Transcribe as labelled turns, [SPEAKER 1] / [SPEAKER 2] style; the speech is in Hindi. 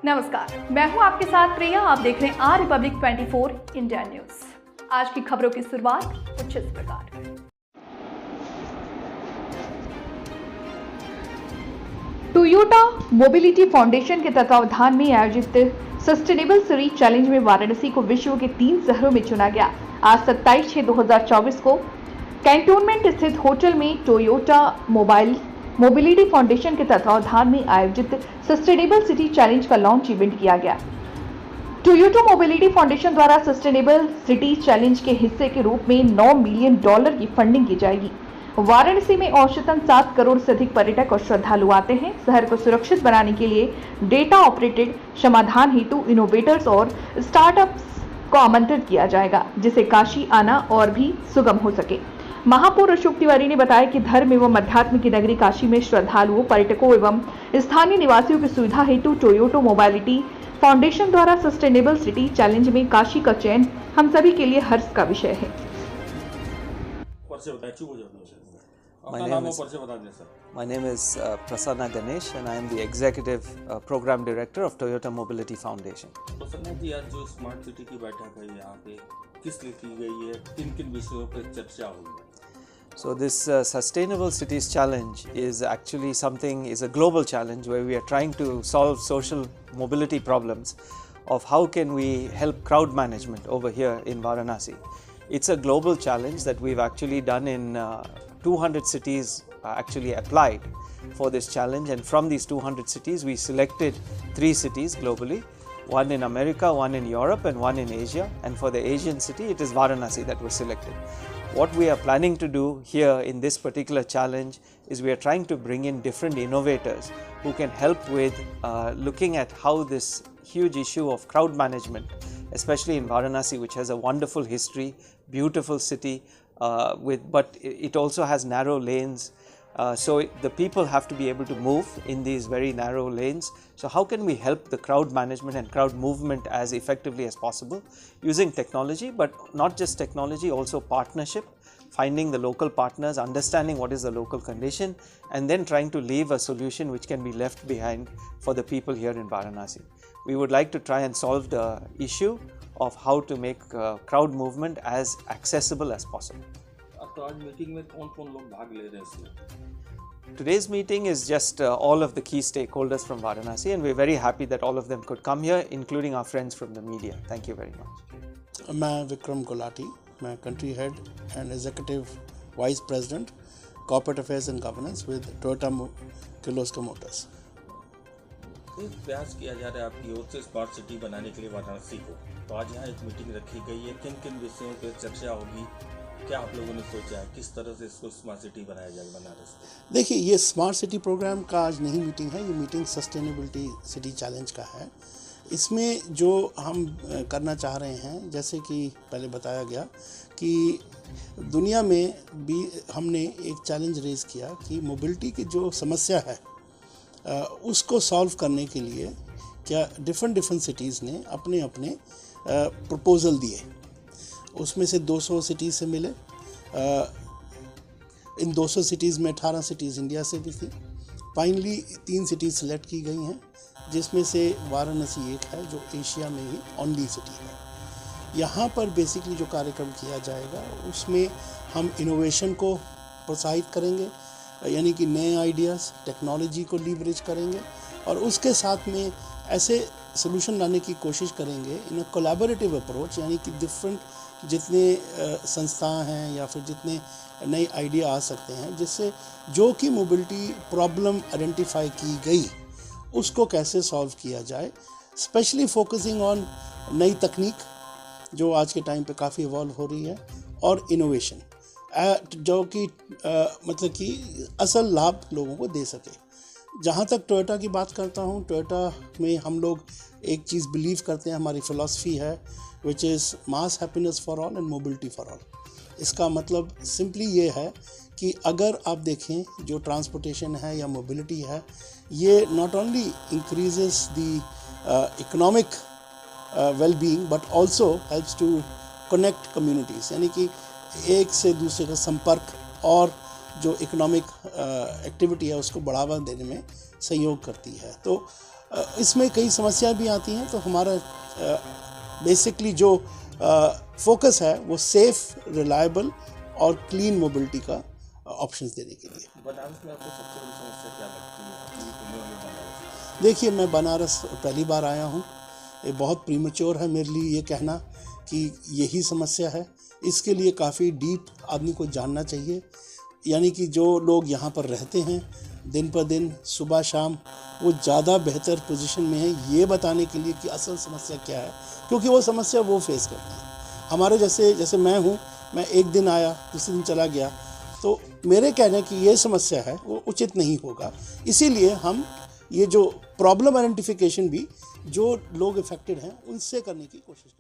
[SPEAKER 1] नमस्कार, मैं हूं आपके साथ प्रिया। आप देख रहे हैं आर रिपब्लिक 24 इंडिया न्यूज। आज की खबरों की शुरुआत कुछ इस प्रकार। टोयोटा मोबिलिटी फाउंडेशन के तत्वावधान में आयोजित सस्टेनेबल सिटी चैलेंज में वाराणसी को विश्व के 3 शहरों में चुना गया। आज 27/6/2024 को कैंटोनमेंट स्थित होटल में टोयोटा मोबिलिटी फाउंडेशन के तत्वावधान में आयोजित सस्टेनेबल सिटी चैलेंज का लॉन्च इवेंट किया गया। टोयोटा मोबिलिटी फाउंडेशन द्वारा सस्टेनेबल सिटी चैलेंज के हिस्से के रूप में $9 मिलियन की फंडिंग की जाएगी। वाराणसी में औसतन 7 करोड़ से अधिक पर्यटक और श्रद्धालु आते हैं। शहर को सुरक्षित बनाने के लिए डेटा ऑपरेटेड समाधान हेतु इनोवेटर्स और स्टार्टअप्स को आमंत्रित किया जाएगा, जिससे काशी आना और भी सुगम हो सके। महापौर अशोक तिवारी ने बताया कि धर्म एवं अध्यात्म की नगरी काशी में श्रद्धालुओं, पर्यटकों एवं स्थानीय निवासियों की सुविधा हेतु टोयोटा मोबिलिटी फाउंडेशन द्वारा सस्टेनेबल सिटी चैलेंज में काशी का चयन हम सभी के लिए हर्ष का विषय है।
[SPEAKER 2] My name is Prasanna Ganesh and I am the Executive Program Director of Toyota Mobility Foundation.
[SPEAKER 3] Prasanna जी, आज जो स्मार्ट सिटी की बैठक है यहाँ पे किस लिए की गई है, किन-किन विषयों पर चर्चा हुई है?
[SPEAKER 2] So this Sustainable Cities Challenge is actually is a global challenge where we are trying to solve social mobility problems of how can we help crowd management over here in Varanasi. It's a global challenge that we've actually done in 200 cities actually applied for this challenge, and from these 200 cities we selected 3 cities globally, one in America, one in Europe and one in Asia, and for the Asian city it is Varanasi that was selected. What we are planning to do here in this particular challenge is we are trying to bring in different innovators who can help with looking at how this huge issue of crowd management, especially in Varanasi, which has a wonderful history, beautiful city, but it also has narrow lanes. So the people have to be able to move in these very narrow lanes. So how can we help the crowd management and crowd movement as effectively as possible using technology, but not just technology, also partnership, finding the local partners, understanding what is the local condition, and then trying to leave a solution which can be left behind for the people here in Varanasi. We would like to try and solve the issue of how to make crowd movement as accessible as possible.
[SPEAKER 3] तो आज मीटिंग में कौन-कौन लोग भाग ले रहे हैं इसमें?
[SPEAKER 2] Today's meeting is just all of the key stakeholders from Varanasi, and we're very happy that all of them could come here, including our friends from the media. Thank you very much.
[SPEAKER 4] मैं विक्रम गुलाटी, मैं country head and executive vice president corporate affairs and governance with Toyota Kirloskar Motors.
[SPEAKER 3] प्रयास किया जा रहा है आपकी ओर से स्मार्ट सिटी बनाने के लिए वाराणसी को, तो आज यहाँ एक मीटिंग रखी गई है। किन-किन विषयों पर चर्चा होगी, क्या आप लोगों ने सोचा है, किस तरह से इसको स्मार्ट सिटी बनाया जाएगा बनारस में?
[SPEAKER 4] देखिए, ये स्मार्ट सिटी प्रोग्राम का आज नहीं मीटिंग है, ये मीटिंग सस्टेनेबिलिटी सिटी चैलेंज का है। इसमें जो हम करना चाह रहे हैं, जैसे कि पहले बताया गया कि दुनिया में भी हमने एक चैलेंज रेज किया कि मोबिलिटी की जो समस्या है उसको सॉल्व करने के लिए क्या डिफरेंट सिटीज़ ने अपने प्रपोज़ल दिए। उसमें से 200 सिटीज़ से मिले। इन 200 सिटीज़ में 18 सिटीज़ इंडिया से भी थी। फाइनली 3 सिटीज़ सेलेक्ट की गई हैं, जिसमें से वाराणसी एक है जो एशिया में ही ओनली सिटी है। यहाँ पर बेसिकली जो कार्यक्रम किया जाएगा उसमें हम इनोवेशन को प्रोत्साहित करेंगे, यानी कि नए आइडियाज़, टेक्नोलॉजी को लीवरेज करेंगे और उसके साथ में ऐसे सोल्यूशन लाने की कोशिश करेंगे इन अ कोलैबोरेटिव अप्रोच, यानी कि डिफरेंट जितने संस्थाएं हैं या फिर जितने नए आइडिया आ सकते हैं, जिससे जो कि मोबिलिटी प्रॉब्लम आइडेंटिफाई की गई उसको कैसे सॉल्व किया जाए, स्पेशली फोकसिंग ऑन नई तकनीक जो आज के टाइम पे काफ़ी इवॉल्व हो रही है और इनोवेशन जो कि मतलब कि असल लाभ लोगों को दे सके। जहाँ तक टोयोटा की बात करता हूँ, टोयोटा में हम लोग एक चीज़ बिलीव करते हैं, हमारी फ़िलॉसफी है which is mass happiness for all and mobility for all. इसका मतलब सिंपली ये है कि अगर आप देखें जो ट्रांसपोर्टेशन है या मोबिलिटी है, ये not only increases the economic well-being but also helps to connect communities, यानी कि एक से दूसरे का संपर्क और जो इकोनॉमिक एक्टिविटी है उसको बढ़ावा देने में सहयोग करती है। तो इसमें कई समस्याएं भी आती हैं, तो हमारा बेसिकली जो फोकस है वो सेफ, रिलायबल और क्लीन मोबिलिटी का ऑप्शंस देने के लिए।
[SPEAKER 3] बनारस में आपको सबसे बड़ी समस्या क्या लगती है अपनी घूमे हुए बनारस?
[SPEAKER 4] देखिए, मैं बनारस पहली बार आया हूँ, ये बहुत प्रीमेच्योर है मेरे लिए ये कहना कि यही समस्या है। इसके लिए काफ़ी डीप आदमी को जानना चाहिए, यानी कि जो लोग यहाँ पर रहते हैं दिन पर दिन, सुबह शाम, वो ज़्यादा बेहतर पोजीशन में है ये बताने के लिए कि असल समस्या क्या है, क्योंकि वो समस्या वो फेस करती है। हमारे जैसे मैं हूँ, मैं एक दिन आया दूसरे दिन चला गया, तो मेरे कहने की ये समस्या है वो उचित नहीं होगा। इसीलिए हम ये जो प्रॉब्लम आइडेंटिफिकेशन भी जो लोग इफेक्टेड हैं उनसे करने की कोशिश करें।